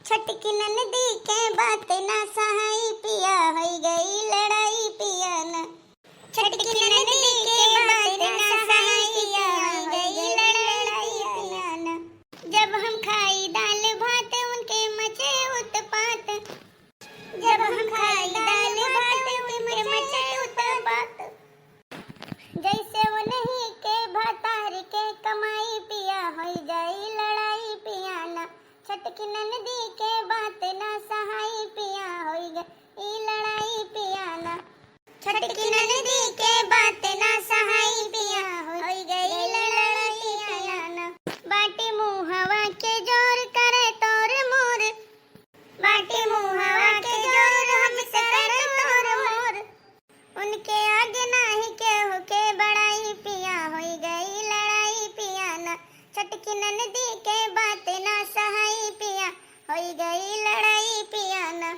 छटकी ननदी के बात ना सहाई पिया हो गई लड़ाई पिया न। छटकी ननदी के बात ना सहाई पिया हो गई लड़ाई पिया न। जब हम खाई दाल भात उनके मचे उत्पात। जब हम खाई दाल भात उनके मचे उत्पात। जैसे वो नहीं के भातार के कमाई पिया हो गई लड़ाई पिया न। छटकी ननदी के बात ना सहाई पिया हो गई लड़ाई पिया न। छटकी ननदी के बात ना सहाई पिया हो गई लड़ाई पिया न। बाटी मुँह हवा के जोर करे तोर मोर। बाटी मुँह हवा के जोर हमसे करे तोर मोर। उनके आगे नाही के होके बड़ाई पिया हो गई लड़ाई पिया न। छटकी ननदी के बात ना सहाई पिया हो गई लड़ाई पिया न।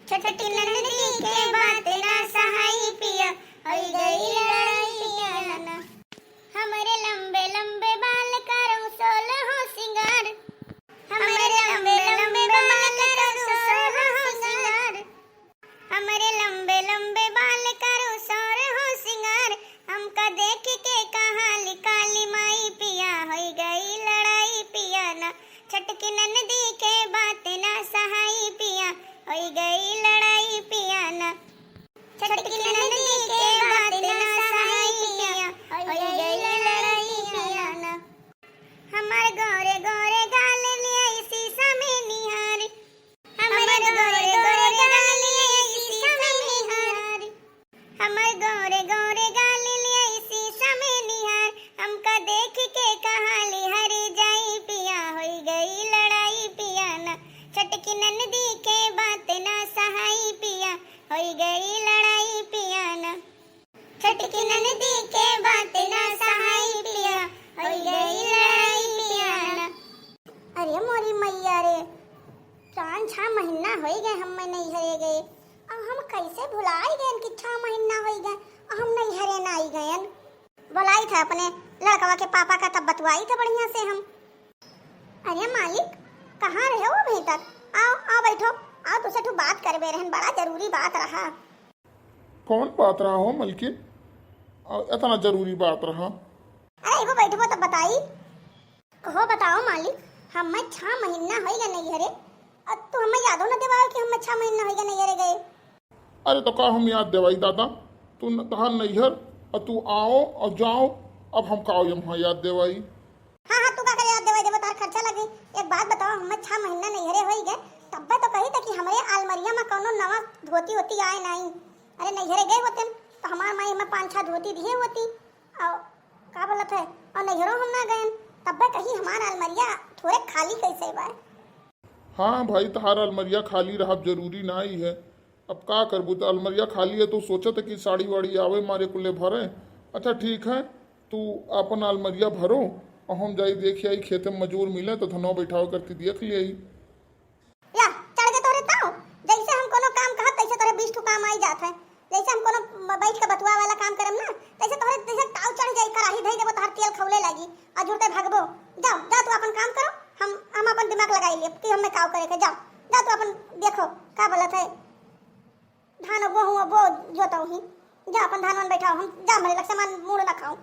छटकी ननदी के बात ना सहाई पिया हो गई लड़ाई पिया न। हमारे लंबे लंबे बाल करो सोलह सिंगार। हमारे लंबे लंबे बाल करो सोलह सिंगार। हमारे लंबे लंबे बाल करो सोलह सिंगार। हमका देख के कहाली काली माई पिया हो गई लड़ाई पिया न। छटकी ननदी के बात ना सहाई पिया हो गई लड़ाई पिया न। छटकी ननदी के बात ना सहाई पिया हो गई लड़ाई पिया न। हमारे गोरे गोरे गाल में ऐसी समय निहार। हमारे गोरे गोरे गाल में ऐसी समय निहार। हमारे गोरे गोरे गाल में ऐसी समय निहार। हमका देख के कहाली हरी जाई पिया हो गई लड़ाई पिया न। छटकी ननदी के बात ना सहाई पिया हो गई लड़ाई पिया न। छटकी ननदी के बात ना सहाई पिया हो गई लड़ाई पिया न। अरे मोरी मैया रे, 5-6 महीना हो गए हम नहीं हरे गए। अब हम कैसे भुलाई गए कि 6 महीना हो गए हम नहीं हरे ना आई गए। बुलाई था अपने लड़कवा के पापा का, तब बतवाई था बढ़िया से हम। अरे मालिक कहाँ रहे हो अभी तक? आओ आओ बैठो, आओ तुझसे तो बात करबे रहन, बड़ा जरूरी बात रहा। कौन बात रहा हो मलकिन? इतना जरूरी बात रहा? अरे वो बैठो तो बताई। कहो बताओ मालिक, हम 6 महीना हो गए नहीं हरे। अब तू हमें यादो न दिवाओ कि हम 6 महीना हो गए नहीं हरे गए। अरे तो का हम याद देवाई दादा? तू कहा नैहर और तू आओ और जाओ, अब हम का यहाँ याद देवाई? हाँ हाँ, तू का याद देवाई देवो, तार खर्चा लगे। एक बात बताओ, हम 6 महीना नहीं हरे हो गए, तब तो कही था कि हमारे अलमरिया में कोनो नवा धोती होती आए नहीं। अरे नहीं हरे गए होते तो हमार माई हमें 5-6 धोती दिए होती। और का बोलत है, और नैहरों हम ना गए तब कहीं हमारा अलमरिया थोड़े खाली कैसे बा? हाँ भाई, तहार अलमरिया खाली रहा जरूरी ना ही है। अब का करबू? तो अलमरिया खाली है तो सोचत कि साड़ी वाड़ी आवे मारे कुल्ले भरे। अच्छा ठीक है, तू अपन अलमरिया भरो और हम जाई देख आई खेते में मजूर मिले तो धनो बैठाओ करके देख ले। या चढ़ के तोरे ताऊ, जैसे हम कोनो काम कहा तैसे तोरे 20 काम आई जात है। जैसे हम कोनो बैठ के बतुआ वाला काम करम ना, तैसे तोरे जैसे ताऊ चढ़ जाई, कराही धई देबो, तोहर तेल खौले लागी आ जुड़ते भागबो। जाओ जा तू अपन काम करो, हम अपन दिमाग लगाई ले कि हमें काव करे के। जाओ जा तू अपन देखो का बोलत है। धान वो जोताऊ ही, जा अपन धान वन बैठाओ। हम जा मेरे लग सामान मूड ना खाऊं, अब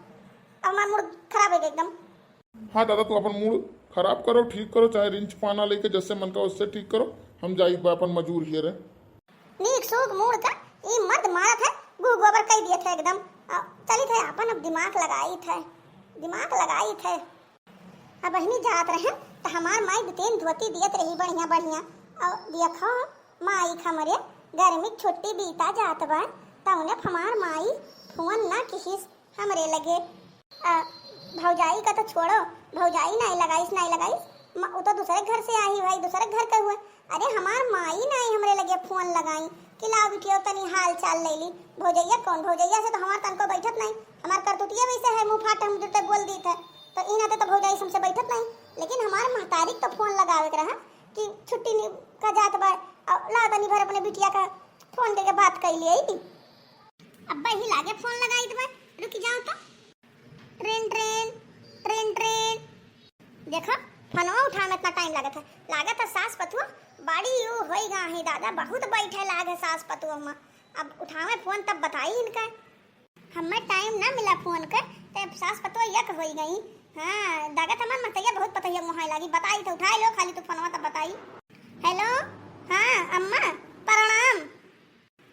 हमारा मूड खराब है एकदम। हाँ दादा, तू अपन मूड खराब करो, ठीक करो, चाहे रिंच पाना लेके जैसे मन का उससे ठीक करो। हम जाई अपन मजूर ही रहे। नीक सूख मूड का ई मर्द मारत है, गु गोबर कई दिए थे एकदम। चली थे अपन अब दिमाग लगाई थे। अब बहनी जात रहे तो हमार माई 2-3 धोती दियत रही बढ़िया बढ़िया। और देखो माई खमरे गर्मी छुट्टी बीता जात बा, तौने हमार माई फोन ना किसिस हमरे लगे। भौजाई का तो छोड़ो, भौजाई नहीं लगाईस वो तो दूसरे घर से आई भाई, दूसरे घर का हुआ। अरे हमार माई नहीं हमरे लगे फोन लगाई कि लाओ बिटियो तनी हाल चाल ले ली। भौजैया कौन? भौजैया से तो हमार तनको बैठत नहीं। हमार करतुतिया वैसे है, मुंह फाट हम जुटे बोल दी थे तो इनाते तो भौजाई हमसे बैठत नहीं। लेकिन हमार महतारी तो फोन लगावे के रहा कि छुट्टी का जात बा, ला तनी भर अपने बिटिया का फोन करके बात कर लिए। अब ही लागे फोन लगाई दे, रुक जाओ तो। ट्रेन ट्रेन ट्रेन ट्रेन देखो फोनवा उठाने में इतना टाइम लागत है। लागत है सास पथुआ बड़ी यू होई गा है दादा, बहुत बैठे लागे सास पतुआ में। अब उठावे फोन तब बताई इनका, हमें टाइम ना मिला फोन कर, तब सास पतुआ यक होई गई। हाँ दादा तमन मतैया बहुत पतैया मोहाई लागी, बताई तो उठाई लो, खाली तू फोनवा तब बताई। हेलो, हाँ अम्मा प्रणाम।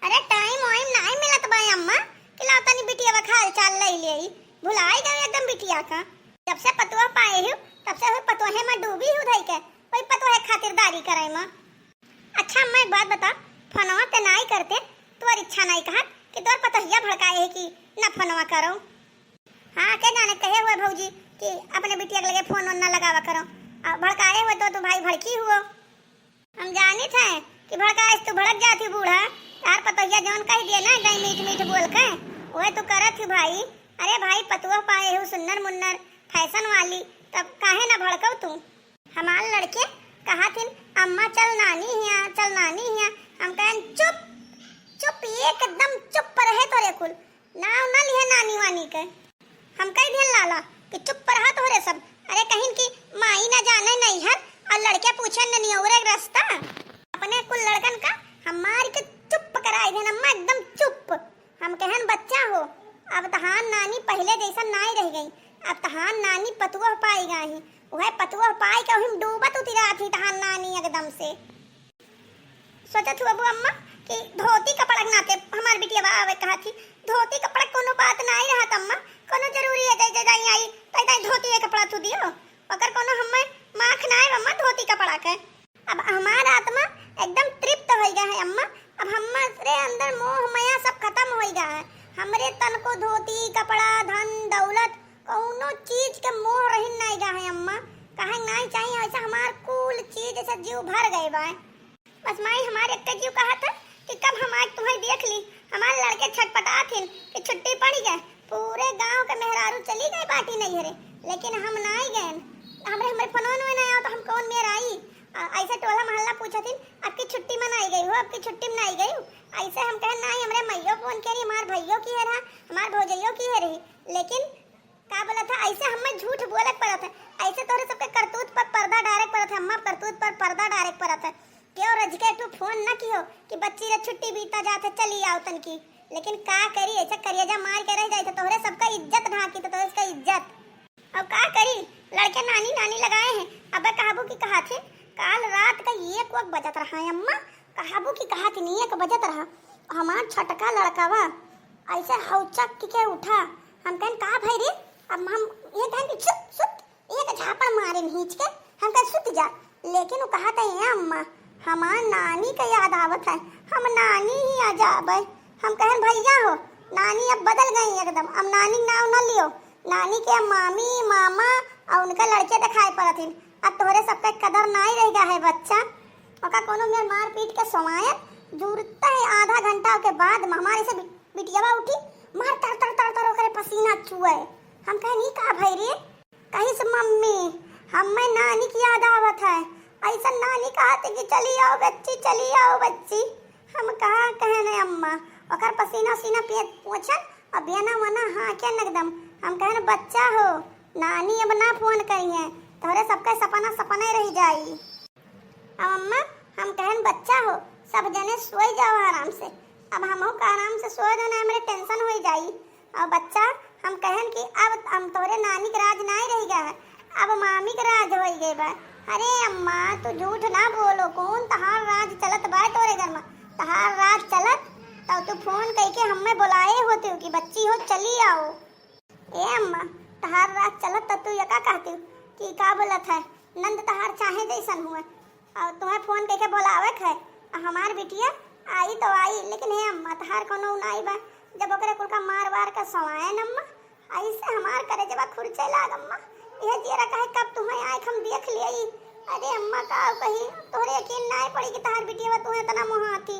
अरे टाइम वाइम नहीं मिलत बा अम्मा, किला तनी बिटिया का हाल चाल ले ले, भुलाई गए एकदम बिटिया का। जब से पतुआ पाए हूँ तब से हुई पतुआ में डूबी हूँ धई के, कोई पतुआ खातिरदारी करे मां। अच्छा अम्मा एक बात बता, फोनवा ते नहीं करते, तोर इच्छा नहीं कहा कि तोर पतहिया भड़काए है कि ना फोनवा करो। हाँ के जाने कहे हुए भौजी कि अपने बिटिया के लगे फोन ना लगावा करो, अब भड़काए हुए तो तू भाई भड़की हुआ। हम जानी थे कि भड़काए तू भड़क जाती बूढ़ा, तार पतहिया जौन कह दिए ना गई मीठ मीठ बोल के वह तू करत थी भाई। अरे भाई पतुआ पाए हो सुन्नर मुन्नर फैशन वाली, तब काहे ना भड़कऊ तू। हमार लड़के कहा थी अम्मा चल नानी हिया चल नानी हिया, हम कहें चुप चुप एकदम चुप रहे तोरे कुल नाव ना लिए नानी वानी के। हम कह दिए लाला कि चुप रहा तोरे सब। अरे कहीं की माई ना जाने नहीं है और लड़के पूछे नहीं और रास्ता अपने कुल लड़कन का हमारी के चुप कराई देन अम्मा एकदम चुप। हम कहन बच्चा हो, अब तहान नानी पहले जैसा नहीं रह गई, अब तहान नानी पतुआ पाई गई, वह पतुआ पाई के हम डूबत उतरा थी तहान नानी एकदम से। सोचत हुआ अम्मा कि धोती कपड़ा नाते हमार बिटिया आवे कहा थी, धोती कपड़ा कोनो बात नहीं रहत अम्मा, कोनो जरूरी है जै जै आई तै धोती के कपड़ा तू दियो, अगर कोनो हमें माख ना है अम्मा धोती कपड़ा के। अब हमारा आत्मा एकदम तृप्त हो गया है अम्मा, अब हमारे अंदर मोह माया सब खत्म हो गया है। हमरे तन को धोती कपड़ा धन दौलत कोनो चीज के मोह रही नहीं गया है अम्मा, कहे नहीं चाहिए ऐसा हमार कुल चीज ऐसा जीव भर गए बा। बस माई हमारे एक जीव कहा था कि कब हम आज तुम्हें देख ली, हमारे लड़के छटपटा थे कि छुट्टी पड़ गए, पूरे गांव के मेहरारू चली गई बाटी नहीं हरे, लेकिन हम नहीं गए। हमरे फोन में नहीं आओ तो हम कौन मेर आई, ऐसे टोला मोहल्ला पूछा थी आपकी छुट्टी मनाई गई हो, आपकी छुट्टी मनाई गई हो, ऐसे हम कहे नहीं हमरे मैयो फोन करी, हमार भैयो की है रहा, हमार भौजैयो की है रही, लेकिन का बोला था ऐसे हमें झूठ बोले पड़ा था, ऐसे तोरे सबके करतूत पर पर्दा डायरेक्ट पड़ा था, अम्मा करतूत पर पर्दा डायरेक्ट पड़ा था। क्यों रज के तू फोन न कियो कि बच्ची रे छुट्टी बीता जाते चली आओ तन की, लेकिन का करी ऐसा करिएजा मार के रह जाए तोहरे सबका इज्जत ढाकी तो इसका इज्जत। अब का करी लड़के नानी नानी लगाए हैं। अब कहाबू की कहा थे काल रात का 1 वक्त बजत रहा है अम्मा, कहाबू की कहा थी 1 बजत रहा, हमार छटका लड़कावा ऐसे हौचक के उठा, हम कहन का भाई रे, अब हम ये कहन सुत सुत एक झापड़ मारे नीच के, हम कह सुत जा, लेकिन वो कहा था ये अम्मा हमार नानी का याद आवत है, हम नानी ही आ जाबे। हम कहन भैया हो नानी अब बदल गई एकदम, अब नानी नाव न लियो, नानी के मामी मामा और उनका लड़के दिखाई पड़त हिन, अब तोहरे सबका कदर नहीं रह गया है बच्चा। ओका कोनो मेर मार पीट के सोमाया जरूरत है, आधा घंटा के बाद हमारे से बिटियावा उठी मार तर तर तर तर करे पसीना चुए। हम कहे नहीं का भाई रे, कहीं से मम्मी हमें नानी की याद आवत है, ऐसा नानी कहते कि चली आओ बच्ची, हम कहा कहने अम्मा ओकर पसीना सीना पे पोछन अब बिना वना हाँ के एकदम। हम कहने बच्चा हो नानी अब ना फोन करी है, तोरे सबका सपना सपना रह जाई। अब अम्मा हम कहन बच्चा हो सब जने सोई जाओ आराम से, अब हमहू का आराम से सोए दो ना मेरे टेंशन हो जाई। और बच्चा हम कहन कि अब हम तोरे नानी के राज नहीं रह गया है, अब मामी के राज हो गए बा। अरे अम्मा तू झूठ ना बोलो, कौन तहार राज चलत बा तोरे घर में, तहार राज चलत तो तू फोन करके हमें बुलाए होते हो कि बच्ची हो चली आओ। ए अम्मा तहार राज चलत तो तू यका कहती कि का बोलत है नंद तहार चाहे जैसन हुए और तुम्हें फोन करके बुलावे है, हमार बिटिया आई तो आई, लेकिन हे अम्मा तहार कोनो नहीं बा, जब ओकरे कुल का मार वार का सवाए न अम्मा ऐसे हमार करे जब खुरचे लाग अम्मा, यह जेरा कहे कब तुम्हें आए हम देख लियई। अरे अम्मा का कही तोरे यकीन नहीं पड़ी कि तहार बिटिया तुम्हें इतना मोहाती।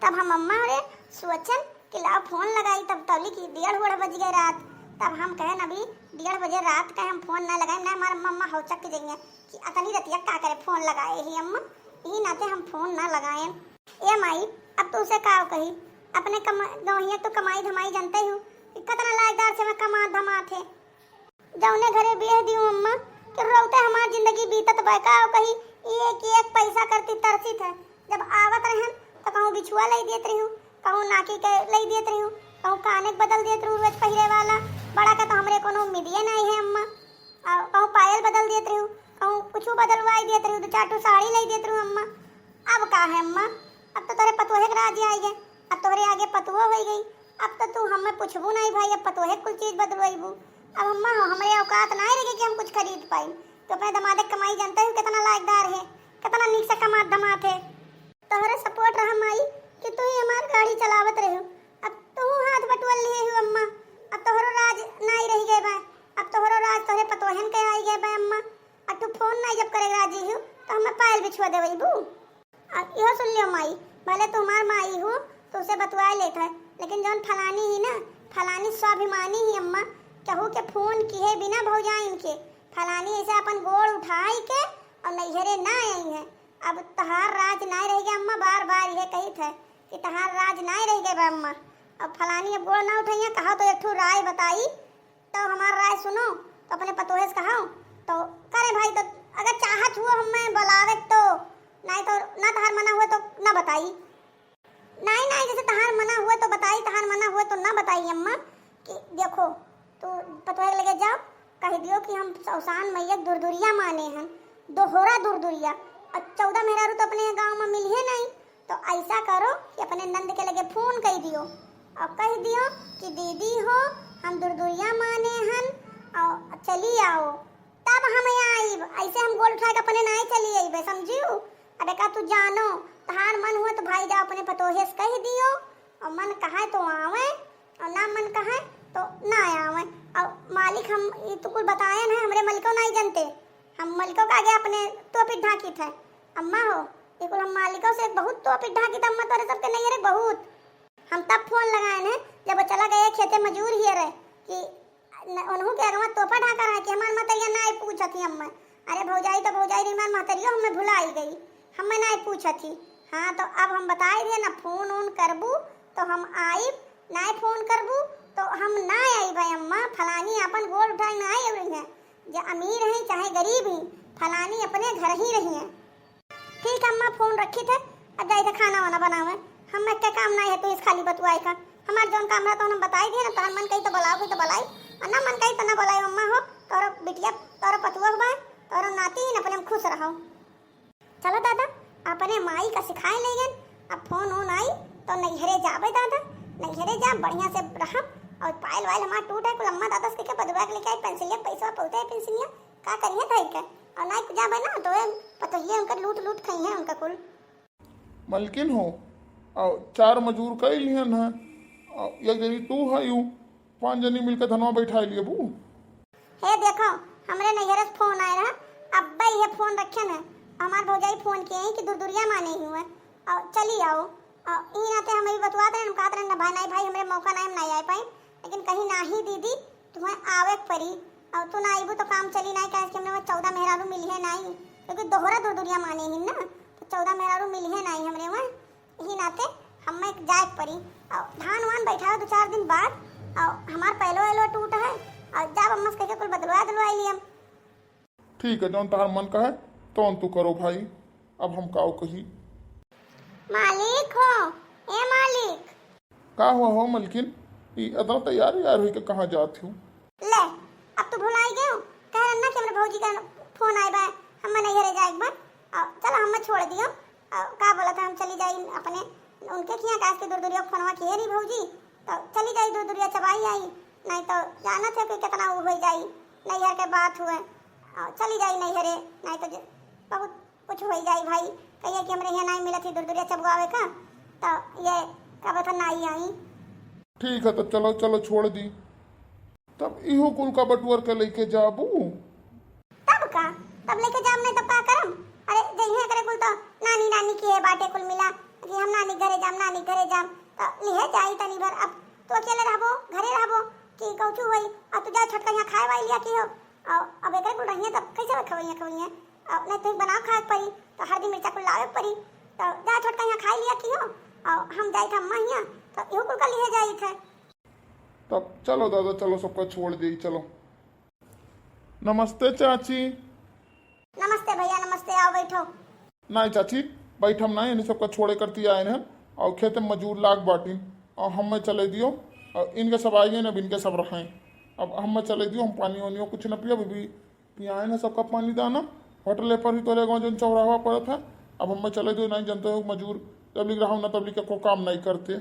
तब हम अम्मा रे सोचन कि लाओ फोन लगाई, तब तौली की 1:30 बज गए रात, तब हम कहें अभी 1:30 बजे रात का हम फोन ना लगाए ना, हमारा मम्मा हौचक के देंगे कि अतनी रतिया का करे फोन लगाए ही अम्मा, यही नाते हम फोन ना लगाए। ए माई अब तू उसे का कही अपने गौहिया तो कमाई धमाई जानते हो कितना लायकदार से मैं कमा धमा थे, जौने घरे बेह दी अम्मा कि रोते हमार जिंदगी बीतत बैका कही एक एक पैसा करती तरसी थे, बिछुआ लाई देत रही हूँ, कहूँ नाकी के लाई देत रही हूँ, कहूँ काने के बदल देत रही रोज पहिरे वाला, बड़ा का तो हमरे कोनो उम्मीदिए नहीं है अम्मा। कहूँ पायल बदल देत रही हूँ, कहूँ कुछ बदलवाई देत रही हूँ, 2-4 साड़ी लाई देत रही हूँ अम्मा। अब का है अम्मा, अब तो तोरे पतोहे के राज आई गए, अब तोहरे आगे पतुओ हो गई, अब तो तू हमें पूछबू नहीं भाई, अब पतोहे कुल चीज बदलवाईबू। अब अम्मा हमारे औकात ना रही कि हम कुछ खरीद पाई। तो अपने दमाद के कमाई जानते हो कितना लायकदार है, कितना नीक से कमात दमात है। तोहरे सपोर्ट रहा माई कि तू ही हमार गाड़ी चलावत रहे हो, अब तू हाथ बटुअल लिए हो अम्मा। अब तोहरो राज नहीं रही गए बा, अब तोहरो राज तोहरे पतोहन के आई गए बा अम्मा। अब तू फोन नहीं जब करे राजी हो तो हमें पायल बिछुआ देवईबू। अब यह सुन लियो माई, भले तू हमार माई हो तो उसे बतवाए लेता है, लेकिन जौन फलानी ही ना, फलानी स्वाभिमानी ही अम्मा, कहू के फोन किए बिना भौजाई इनके फलानी ऐसे अपन गोड़ उठाई के और नैहरे ना आई है। अब तहार राज नहीं रह गया अम्मा, बार बार ये कही थे कि तहार राज नहीं रह गए अम्मा। अब फलानी अब गोड़ ना उठाइए, कहा तो एक ठो राय बताई तो हमार राय सुनो, तो अपने पतोहे से कहा तो करे भाई। तो अगर चाहत हुआ हमें बुलावे तो, नहीं तो ना तहार मना हुआ तो ना बताई, नहीं नहीं जैसे तहार मना हुआ तो बताई, तहार मना हुआ तो ना बताई अम्मा। कि देखो तो पतोहे लगे जाओ, कह दियो कि हम सौसान मैया दुरदुरिया माने हैं, दोहरा दुरदुरिया, और 14 मेहरारू तो अपने गांव में मिली है नहीं। तो ऐसा करो कि अपने नंद के लगे फोन कह दियो और कह दियो कि दीदी हो हम दुरदुरिया माने हैं और चली आओ, तब हम यहाँ आई। ऐसे हम गोल उठा के अपने नहीं चली आई, समझियो। अरे का तू जानो तहार मन हुआ तो भाई जाओ अपने पतोहे से कह दियो, और मन कहा तो आवे और ना मन कहा तो ना आवे। और मालिक हम ये तो कुछ बताए ना, हमरे मलिको नहीं जानते, हम मलिको का आगे अपने टोपी ढाकी थे अम्मा हो। ये कुल हम मालिकों से बहुत टोपी ढाकी थे अम्मा, तोरे सबके नहीं रे बहुत। हम तब फोन लगाए हैं जब वो चला गए खेते मजूर ही रहे कि उन्हों के अगवा तोपा ढाका रहा कि हमार मतरिया ना पूछा थी अम्मा। अरे भौजाई तो भौजाई रही, हमार मतरियो हमें भुलाई गई, हमें नहीं पूछा थी। हाँ तो अब हम बताए दिए ना, फोन ऑन करबू तो हम आई, ना फोन करबू तो हम ना आई भाई अम्मा। फलानी अपन गोल उठाई ना आई रही है, जो अमीर है चाहे गरीब ही, फलानी अपने घर ही रही है। ठीक अम्मा फोन रखी थे, अब जाए थे खाना वाना बनावे, हम क्या काम नहीं है तो इस खाली बतुआई का। हमारे जौन काम रहा तो हम बताई दिए ना, तोहर मन कही तो बुलाओ तो बुलाई, और ना मन कही तो ना बुलाई अम्मा हो। तोरो बिटिया तोरो पतुआ बा, तोरो नाती ही अपने खुश रहो। चलो दादा अपने माई का सिखाए लेगन, अब फोन ऑन आई तो नैहरे जाबे दादा, नैहरे जा बढ़िया से रहा। और पायल वायल हमार टूट है कुल अम्मा दादा से के बदवा के लेके आई, पेंसिलिया पैसा पहुंचे है पेंसिलिया का करिए थई के, और नहीं जाबे ना तो पतोहिए उनका लूट लूट खाई है उनका कुल। मलकिन हो और 4 मजूर कई लिहन है, एक जनी तू है यू 5 जनी मिलकर धनवा बैठा लिए बू। हे देखो हमरे नैहरे से फोन आया रहा, अब ये फोन रखे ना, हमार भौजाई फोन किए हैं कि दुरदुरिया माने ही हुए और चली आओ। और ई नाते हमें बतवा दे ना, कहते ना भाई नहीं भाई हमरे मौका नहीं आ पाए, लेकिन कहीं नहीं दीदी तुम्हें आवे परी, और तू ना आईबू तो काम चली नहीं, कहे कि हमने 14 मेहरारू मिली है नहीं, क्योंकि दोहरा दुरदुरिया माने ही ना, तो 14 मेहरारू मिली है नहीं हमरे वहाँ, यही नाते हमें जाए परी। और धान वान बैठा 2-4 दिन बाद, और हमार पहलो एलो टूटा है, और जब अम्मा से कह कुल बदलवा दिलवाई लिए हम। ठीक है जौन तहार मन का है तो तू करो भाई, अब हम काओ कही। मालिक हो ए मालिक, का हुआ हो मलकिन, ई अदा तैयार यार हुई के कहाँ जाती हूँ। ले अब तो भुलाई गए हो, कह रहा ना कि हमरे भौजी का फोन आए बा, हम नहीं घरे जाए एक बार, चलो हम छोड़ दियो। का बोला था हम चली जाई अपने उनके खिया काश के दुरदुरिया फोनवा किए नहीं भौजी, तो चली जाई दुरदुरिया चबाई आई, नहीं तो जाना थे कि कितना वो हो जाई नैहर के बात हुए, चली जाई नैहरे, नहीं तो बहुत कुछ हो जाई भाई, कहिए कि हमरे यहाँ नहीं मिला थी दुरदुरिया चबगावे का, तो ये का बता नहीं आई। ठीक है तो चलो चलो छोड़ दी, तब इहो कुल का बटुअर के लेके जाबू। तब लेके जाम नहीं तब का करम। अरे जइहे करे कुल तो नानी नानी की है बाटे कुल मिला कि हम नानी घरे जाम तो लिहे जाई तनी भर। अब तो अकेले रहबो घरे रहबो कि कौचू होई, अब तू जा छटका यहाँ खाए वाई लिया की हो, अब एकरे कुल रहिए तब कैसे खवइए नहीं तो बना खाए पड़ी, तो हर दिन मिर्चा कुल लावे पड़ी, तो जा छटका यहाँ खाए लिया की हो, और हम जाई था अम्मा यहाँ तो इहो कुल का लिहे जाई थे। तब चलो दादा चलो सबका छोड़ दी चलो। नमस्ते चाची। नमस्ते भैया नमस्ते, आओ बैठो। नहीं चाची बैठम नहीं, इन सबका छोड़े करती आए हैं, और खेत में मजूर लाग बाटिन और हम में चले दियो और इनके सब आइए ना, इनके सब रहें। अब हम में चले दियो, हम पानी वानी कुछ न पिया बीबी, पियाए ना सबका पानी दाना होटल पर ही तो लेगा जो चौराहा पड़ा था। अब हम में चले दियो, नहीं जानते हो मजूर तबलीग रहा ना तबलीग का कोई काम नहीं करते।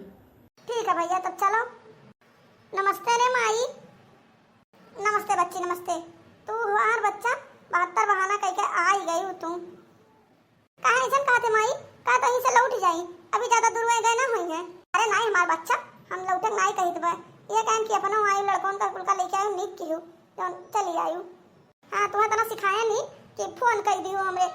ठीक है भैया, तब चलो। नमस्ते रे माई। नमस्ते बच्ची, नमस्ते। तू हुआर बच्चा 72 बहाना कह के आ ही गई हो तुम। कहाँ ऐसा कहते माई, का कहीं से लौट जाई, अभी ज्यादा दूर गए ना हुई है। अरे नहीं हमार बच्चा, हम लौटक नहीं कही तो ये कहन कि अपना आई लड़कों का कुल का लेके आयु निक की चली आयु। हाँ तुम्हें तना सिखाया नहीं कि फोन कर दियो हमरे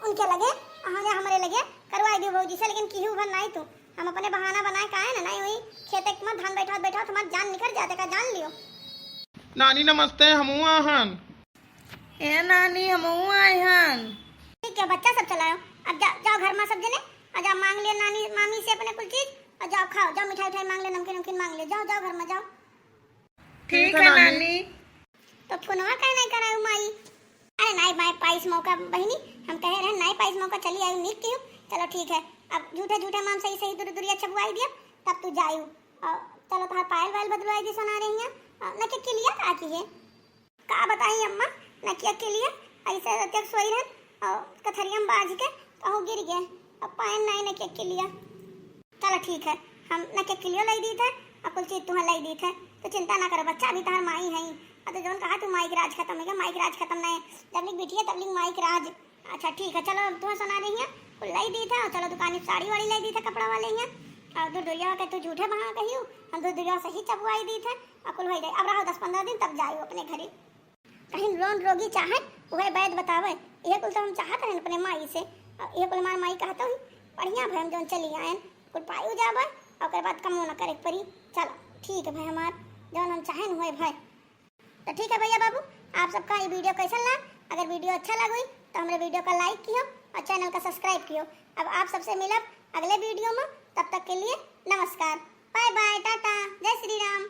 उनके लगे हमारे लगे करवाई दियो भौजी से, लेकिन की भर नहीं तू हम अपने बहाना बनाए का है ना, नहीं हुई खेत में धान बैठा बैठा तुम्हारी जान निकल जाते का, जान लियो। नानी नमस्ते, हम आहन। ए नानी हम आए हन। ठीक है बच्चा, सब चलाओ। अब जाओ घर में सब जने, और जाओ मांग लियो नानी मामी से अपने कुछ चीज, और जाओ खाओ, जाओ मिठाई उठाई मांग ले, नमकीन नमकीन मांग ले, जाओ जाओ घर में जाओ। ठीक है नानी। तो फोनवा कह नहीं करायु माई। अरे नहीं भाई पाइस मौका बहनी, हम कह रहे हैं नहीं पाइस मौका चली आयु निक की। चलो ठीक है, अब झूठे झूठे माम सही सही दूर दूरिया छपवाई दिया, तब तू जायु। और चलो तार पायल वायल बदलवाई दी सुना रही हैं न के लिए का की है का बताई अम्मा, न के लिए ऐसे तक सोई रहन और कथरियम बाज के कहूँ गिर गए, अब पायल नहीं न के लिए। चलो ठीक है, हम न के लिए लाई दी थे और कुल चीज तुम्हें लाई दी थे, तो चिंता ना करो बच्चा, अभी तार माई है। तो जो कहा तू माइक राज खत्म है, माइक राज खत्म नहीं, जब बेटी है तब माइक राज। अच्छा ठीक है, चलो तुम्हें सुना रही है कुल लाई दी था, और चलो दुकान साड़ी वाड़ी लाई दी था कपड़ा वाले हैं, और दूर दुरिया के तू झूठे बहा कही हम दूर दुरिया सही चपवाई दी थे और कुल हो जाए। अब रहो 10-15 दिन तब जाओ अपने घरे। कहीं रोन रोगी चाहे वह वैद बतावे, ये कुल तो हम चाहते हैं अपने माई से, ये कुल हमार माई कहता हूँ बढ़िया भाई हम जो चली आए कुल पायु जावे और बाद कमो न करे परी। चलो ठीक है भाई, हमार जो हम चाहें हुए भाई। तो ठीक है भैया बाबू, आप सबका ये वीडियो कैसा लगा? अगर वीडियो अच्छा लगा तो हमारे वीडियो का लाइक कियो और चैनल का सब्सक्राइब कियो। अब आप सबसे मिलब अगले वीडियो में, तब तक के लिए नमस्कार, बाय बाय, टाटा, जय श्री राम।